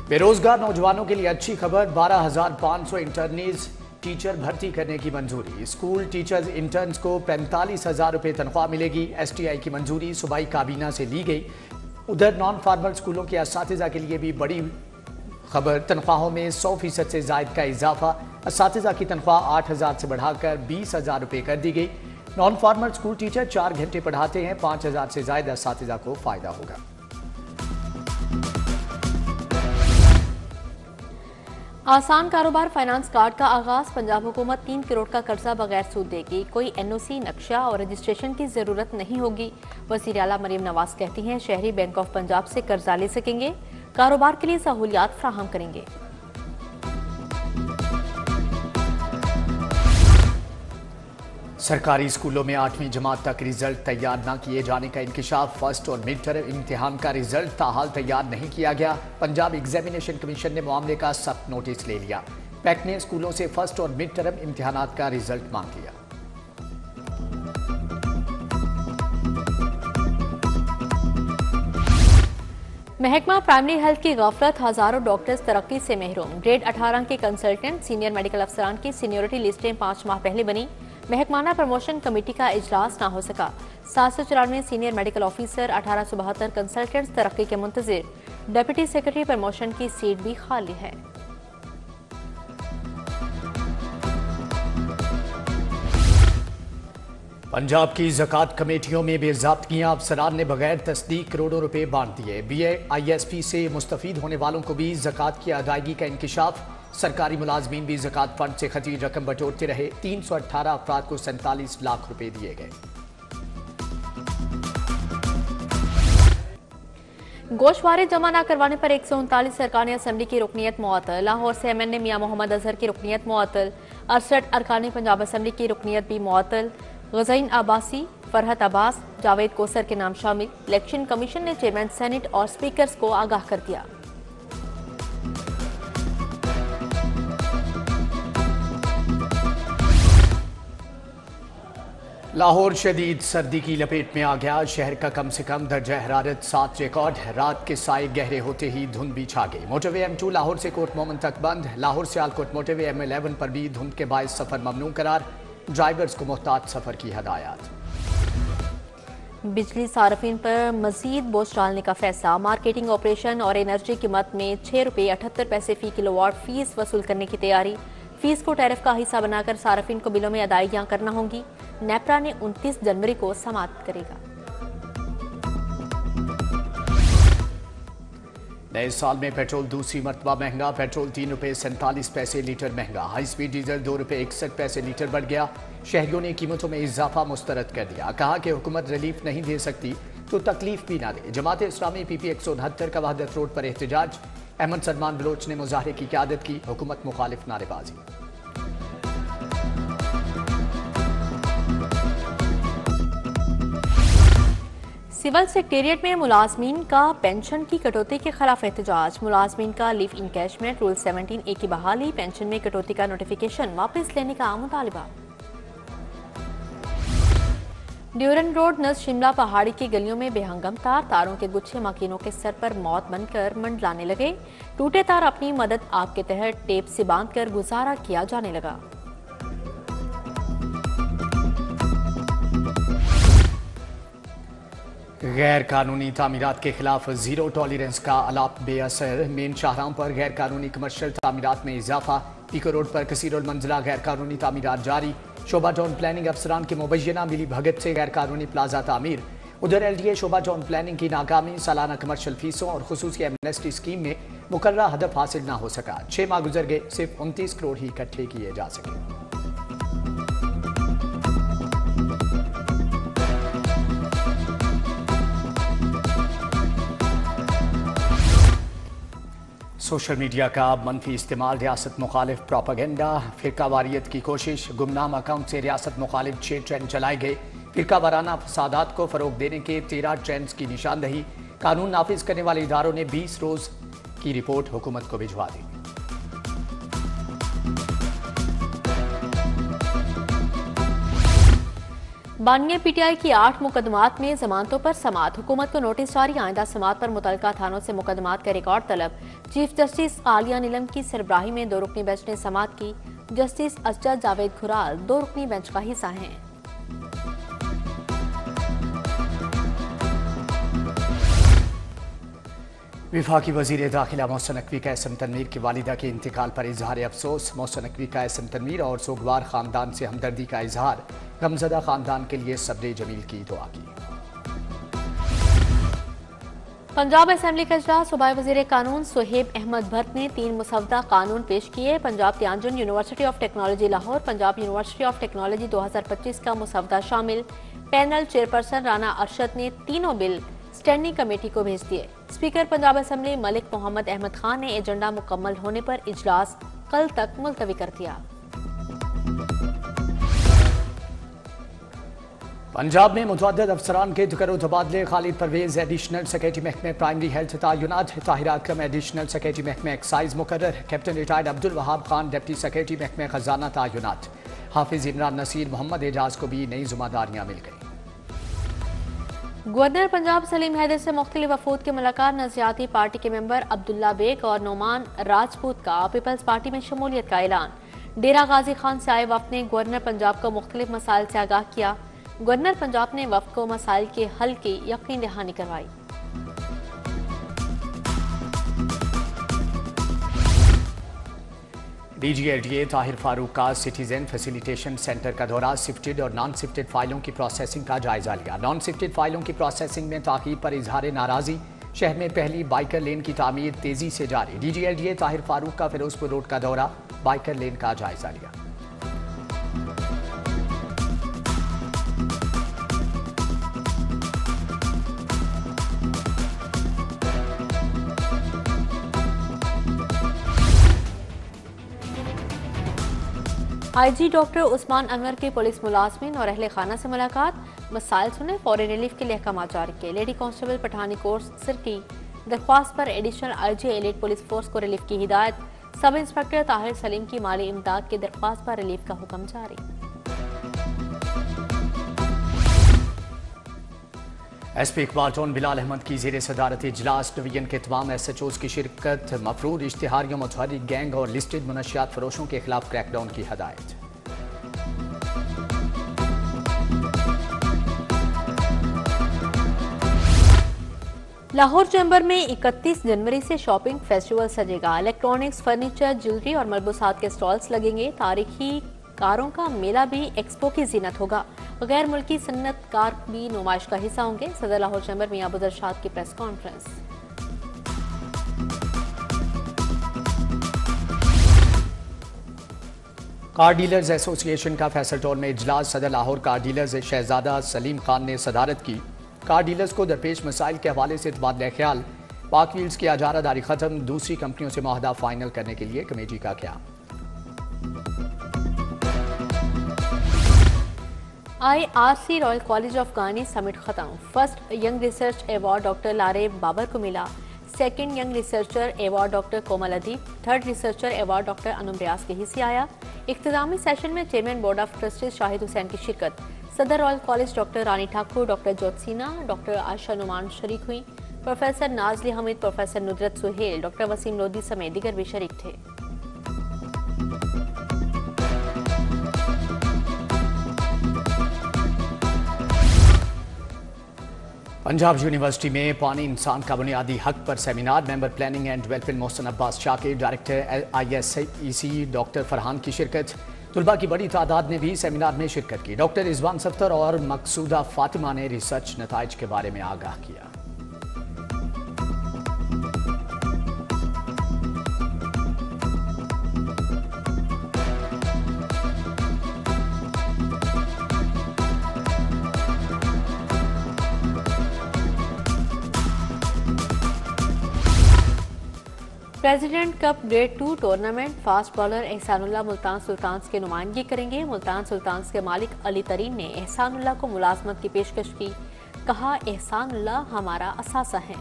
बेरोजगार नौजवानों के लिए अच्छी खबर, 12,500 इंटर्नीज टीचर भर्ती करने की मंजूरी। स्कूल टीचर्स इंटर्न्स को 45,000 रुपये तनख्वाह मिलेगी। एसटीआई की मंजूरी सूबाई काबीना से ली गई। उधर नॉन फार्मल स्कूलों के असातिज़ा के लिए भी बड़ी खबर, तनख्वाहों में 100% से जायद का इजाफा। असातिज़ा की तनख्वाह 8,000 से बढ़ाकर 20,000 रुपये कर दी गई। नॉन फार्मल स्कूल टीचर 4 घंटे पढ़ाते हैं, 5,000 से जायद असातिज़ा को फायदा होगा। आसान कारोबार फाइनेंस कार्ड का आगाज। पंजाब हुकूमत 3 करोड़ का कर्जा बगैर सूद देगी। कोई एनओसी, नक्शा और रजिस्ट्रेशन की जरूरत नहीं होगी। वज़ीर आला मरीम नवाज कहती हैं शहरी बैंक ऑफ पंजाब से कर्जा ले सकेंगे, कारोबार के लिए सहूलियात फ्राहम करेंगे। सरकारी स्कूलों में 8वीं जमात तक रिजल्ट तैयार न किए जाने का इंकशाफ। फर्स्ट और मिड टर्म इम्तिहान का रिजल्ट ताहाल तैयार नहीं किया गया। पंजाब एग्जामिनेशन कमीशन ने मामले का सख्त नोटिस ले लिया। पैक ने स्कूलों से फर्स्ट और मिड टर्म इम्तिहानात का रिजल्ट मांग लिया। महकमा प्राइमरी हेल्थ की गफलत, हजारों डॉक्टर्स तरक्की से महरूम। ग्रेड 18 के कंसल्टेंट, सीनियर मेडिकल अफसरान की सीनियोरिटी लिस्टें 5 माह पहले बनी। महकमाना प्रमोशन कमेटी का इजलास ना हो सका। 794 सीनियर मेडिकल ऑफिसर, 1872 कंसल्टेंट्स तरक्की के मुंतजिर। डिप्टी सेक्रेटरी प्रमोशन की सीट भी खाली है। पंजाब की ज़कात कमेटियों में बेज़ाब्तियां, अफसरान ने बगैर तस्दीक करोड़ों रुपए बांट दिए। BAISP से मुस्तफीद होने वालों को भी ज़कात की अदायगी का इंकशाफ। सरकारी मुलाजमीन भी ज़कात फंड से खती रकम बटोरते रहे। 318 अफराद को 47 लाख रुपए दिए गए। गोशवारे जमा न करवाने पर 139 अरकान असम्बली की रुकनीत मुअत्तल। लाहौर से MNA मियां मोहम्मद अजहर की रुकनीत मुअत्तल। 68 अरकान पंजाब असम्बली की रुकनीत भी मुअत्तल। गज़ीन अब्बासी, फरहत अब्बास, जावेद कोसर के नाम शामिल। इलेक्शन कमीशन ने चेयरमैन सेनेट और स्पीकर्स को आगाह कर दिया। लाहौर शदीद सर्दी की लपेट में आ गया। शहर का कम से कम दर्जा हरारत 7 रिकॉर्ड। रात के साए गहरे होते ही धुंध भी छा गई। मोटरवे M2 लाहौर से कोट मोमन तक बंद। लाहौर से आलकोट मोटरवे M11 पर भी धुंध के बायस सफर ममनू करार। ड्राइवर्स को मोहतात सफर की हदायत। बिजली सार्फिन पर मजीद बोझ डालने का फैसला। मार्केटिंग ऑपरेशन और एनर्जी कीमत में ₹6.78 फी किलोवाट फीस वसूल करने की तैयारी। फीस को टैरिफ का हिस्सा बनाकर सार्फिन को बिलों में अदायगियां करना होंगी। नेपरा ने 29 जनवरी को समाप्त करेगा। नए साल में पेट्रोल दूसरी मरतबा महंगा। पेट्रोल ₹3.47 लीटर महंगा। हाई स्पीड डीजल ₹2.61 लीटर बढ़ गया। शहरियों ने कीमतों में इजाफा मुस्तरद कर दिया। कहा कि हुकूमत रिलीफ नहीं दे सकती तो तकलीफ भी ना दे। जमात इस्लामी PP 169 का वहदत रोड पर एहतजाज। अहमद सलमान बलोच ने मुजाहरे की क़यादत की। हुकूमत मुखालिफ नारेबाजी। सिविल सेक्रेटेरिएट में मुलाजमीन का पेंशन की कटौती के खिलाफ एहतजाज। मुलाजमीन का लीव इनकैशमेंट रूल 17A की बहाली, पेंशन में कटौती का नोटिफिकेशन वापस लेने का मुतालिबा। ड्यूरन रोड नज़ शिमला पहाड़ी की गलियों में बेहंगम तारों के गुच्छे मकीनों के सर पर मौत बनकर मंडलाने लगे। टूटे तार अपनी मदद आग के तहत टेप से बांधकर गुजारा किया जाने लगा। गैर कानूनी तामीरात के खिलाफ जीरो टॉलरेंस का अलाप बेअसर। मेन शाहराहों पर गैर कानूनी कमर्शियल तामीरात में इजाफा। पीको रोड पर कसीरुल मंजिला गैर कानूनी तामीरात जारी। शोभा टाउन प्लानिंग अफसरान के मुबैना मिली भगत से गैर कानूनी प्लाजा तामीर। उधर LDA शोभा टाउन प्लानिंग की नाकामी। सालाना कमर्शियल फीसों और खुसूसी एमनेस्टी स्कीम में मुकर्ररा हदफ हासिल न हो सका। 6 माह गुजर गए, सिर्फ 29 करोड़ ही इकट्ठे किए जा सके। सोशल मीडिया का मनफी इस्तेमाल, रियासत मुखालिफ प्रोपागेंडा, फिरका वारियत की कोशिश। गुमनाम अकाउंट से रियासत मुखालिफ 6 ट्रेंड चलाए गए। फिरका वाराना फसादात को फरोग देने के 13 ट्रेंड्स की निशानदही। कानून नाफिज करने वाले इदारों ने 20 रोज की रिपोर्ट हुकूमत को भिजवा दी। बानिया पीटीआई की 8 मुकदमात में जमानतों पर समाअत। हुकूमत को नोटिस जारी, आइंदा समाअत पर मुतल्लिका थानों से मुकदमात का रिकॉर्ड तलब। चीफ जस्टिस आलिया नीलम की सरबराही में 2 रुकनी बेंच ने समाअत की। जस्टिस असजद जावेद खुराल 2 रुकनी बेंच का हिस्सा हैं। वफाकी वजीर दाखिला मोहसिन नकवी का एहसन तनवीर की वालिदा के इंतकाल पर इजहार अफसोस। मोहसिन नकवी का एहसन तनवीर और सोगवार खानदान से हमदर्दी का इजहार। गमजदा खानदान के लिए सब्र जमील की दुआ की। पंजाब असेंबली का इजलास। सूबाई वजीर कानून सुहेब अहमद भट्ट ने 3 मुसवदा कानून पेश किए। पंजाब तियाजुन university of technology Lahore, Punjab university of technology 2025 का मुसवदा शामिल। पैनल चेयरपर्सन राना अरशद ने तीनों बिल स्टैंडिंग कमेटी को भेज दिए। स्पीकर पंजाब असेंबली मलिक मोहम्मद अहमद खान ने एजेंडा मुकम्मल होने पर इजलास कल तक मुलतवी कर दिया। पंजाब में मुतअद्दिद अफसरान के तकर्रुर तबादले। खालिद परवेज एडिशनल सेक्रेटरी महकमे प्राइमरी हेल्थ तयनात। ताहिरा अकरम एडिशनल सेक्रेटरी महकमे एक्साइज मुकर्रर। Captain retired Abdul Wahab Khan deputy secretary महकमे खजाना तयनात। हाफिज इमरान नसीर मोहम्मद एजाज को भी नई जिम्मेदारियां मिल गई। गवर्नर पंजाब सलीम हैदर से मुख्तलिफ वफूद की मुलाकात। नज़रियाती पार्टी के मेंबर अब्दुल्ला बेग और नोमान राजपूत का पीपल्स पार्टी में शमूलियत का ऐलान। डेरा गाजी खान से आए वफ्द ने गवर्नर पंजाब को मुख्तलिफ मसाइल से आगाह किया। गवर्नर पंजाब ने वफ्द को मसाइल के हल की यकीन दहानी करवाई। DGLDA ताहिर फारूक का सिटीजन फैसिलिटेशन सेंटर का दौरा। शिफ्टेड और नॉन शिफ्टेड फाइलों की प्रोसेसिंग का जायजा लिया। नॉन शिफ्टेड फाइलों की प्रोसेसिंग में ताकीद पर इजहार नाराजी। शहर में पहली बाइकर लेन की तामीर तेजी से जारी। DGLDA ताहिर फारूक का फिरोजपुर रोड का दौरा, बाइकर लेन का जायजा लिया। IG डॉक्टर उस्मान अनवर की पुलिस मुलाजमीन और अहले खाना से मुलाकात। मसाइल सुने, फौरी रिलीफ के लिए अहकाम जारी किए। लेडी कांस्टेबल पठानी कोर्स सिर की दरख्वास्त पर additional IG elite police force को रिलीफ की हिदायत। सब इंस्पेक्टर ताहिर सलीम की माली इमदाद की दरख्वास्त पर रिलीफ का हुक्म जारी। SP इकबाल टोन बिलाल अहमद की ज़ेर सदारत इजलास। डिवीजन के तमाम SHOs की शिरकत। मफरूद इश्तिहारियों, मुतहर्रिक गैंग और लिस्टेड मुनशियात फरोशों के खिलाफ क्रैकडाउन की हदायत। लाहौर चैम्बर में 31 जनवरी से शॉपिंग फेस्टिवल सजेगा। इलेक्ट्रॉनिक्स, फर्नीचर, ज्वेलरी और मलबूसात के स्टॉल्स लगेंगे। तारीखी कारों का मेला भी एक्सपो की जीनत होगा। गैर मुल्की सन्नतकार भी नुमाइश का हिस्सा होंगे। सदर लाहौर चैम्बर मियां अबू दरशाद की press conference. Car dealers association का फैसल टाउन में इजलास। सदर लाहौर कार डीलर्स शहजादा सलीम खान ने सदारत की। कार डीलर्स को दरपेश मसाइल के हवाले से तबादला ख्याल। पाक व्हील्स की इजारादारी खत्म। दूसरी कंपनियों से मुआहदा फाइनल करने के लिए कमेटी का क़याम। IRC रॉयल कॉलेज ऑफ गानी समिट खत्म। First young research award doctor Lare Babar को मिला। Second young researcher award doctor Komal Adeeb. Third researcher award doctor Anum Riaz के हिस्से आया। इख्तितामी सेशन में chairman board of trustees Shahid Hussain की शिरकत। सदर royal college doctor Rani Thakur, doctor Jotsina, doctor Ayesha Noman शरीक हुई। Professor Nazli Hameed, professor Nudrat Sohail, doctor Waseem Lodhi समेत दीगर भी शरीक थे। पंजाब यूनिवर्सिटी में पानी इंसान का बुनियादी हक पर seminar. Member planning and development Mohsin Abbas Shakir, director ISEC doctor Farhan की शिरकत। तुलबा की बड़ी तादाद ने भी सेमिनार में शिरकत की। डॉक्टर रिजवान सफ्तर और मकसूदा फातिमा ने रिसर्च नताइज के बारे में आगाह किया। President cup grade 2 tournament fast bowler Ehsanullah Multan Sultans की नुमाइंदगी करेंगे। मुल्तान सुल्तान्स के मालिक अली तरीन ने एहसानुल्लाह को मुलाजमत की पेशकश की। कहा, एहसानुल्लाह हमारा असासा है।